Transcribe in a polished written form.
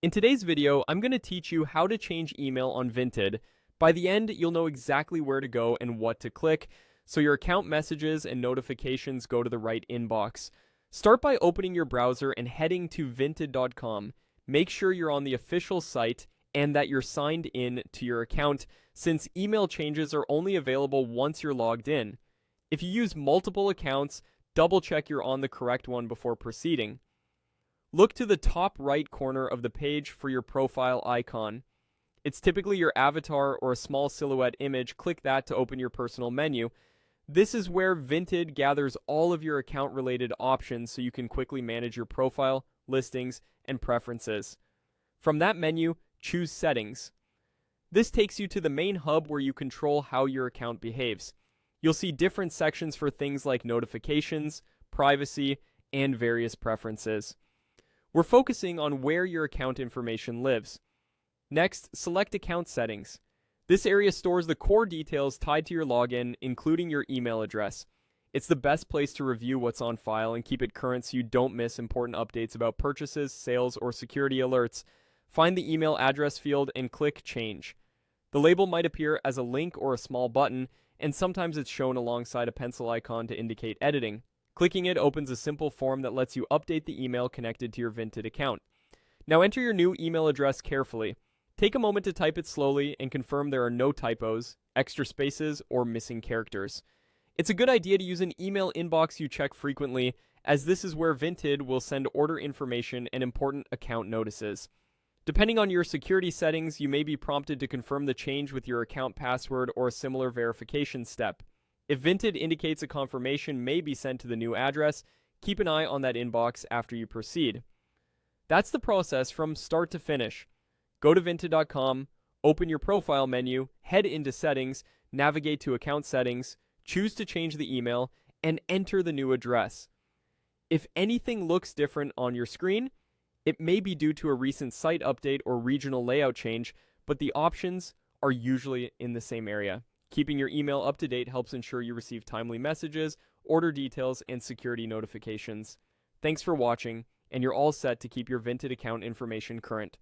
In today's video, I'm going to teach you how to change email on Vinted. By the end, you'll know exactly where to go and what to click, so your account messages and notifications go to the right inbox. Start by opening your browser and heading to vinted.com. Make sure you're on the official site and that you're signed in to your account, since email changes are only available once you're logged in. If you use multiple accounts, double check you're on the correct one before proceeding. Look to the top right corner of the page for your profile icon. It's typically your avatar or a small silhouette image. Click that to open your personal menu. This is where Vinted gathers all of your account-related options so you can quickly manage your profile, listings, and preferences. From that menu, choose Settings. This takes you to the main hub where you control how your account behaves. You'll see different sections for things like notifications, privacy, and various preferences. We're focusing on where your account information lives. Next, select Account Settings. This area stores the core details tied to your login, including your email address. It's the best place to review what's on file and keep it current so you don't miss important updates about purchases, sales, or security alerts. Find the email address field and click Change. The label might appear as a link or a small button, and sometimes it's shown alongside a pencil icon to indicate editing. Clicking it opens a simple form that lets you update the email connected to your Vinted account. Now enter your new email address carefully. Take a moment to type it slowly and confirm there are no typos, extra spaces, or missing characters. It's a good idea to use an email inbox you check frequently, as this is where Vinted will send order information and important account notices. Depending on your security settings, you may be prompted to confirm the change with your account password or a similar verification step. If Vinted indicates a confirmation may be sent to the new address, keep an eye on that inbox after you proceed. That's the process from start to finish. Go to vinted.com, open your profile menu, head into Settings, navigate to Account Settings, choose to change the email, and enter the new address. If anything looks different on your screen, it may be due to a recent site update or regional layout change, but the options are usually in the same area. Keeping your email up to date helps ensure you receive timely messages, order details, and security notifications. Thanks for watching, and you're all set to keep your Vinted account information current.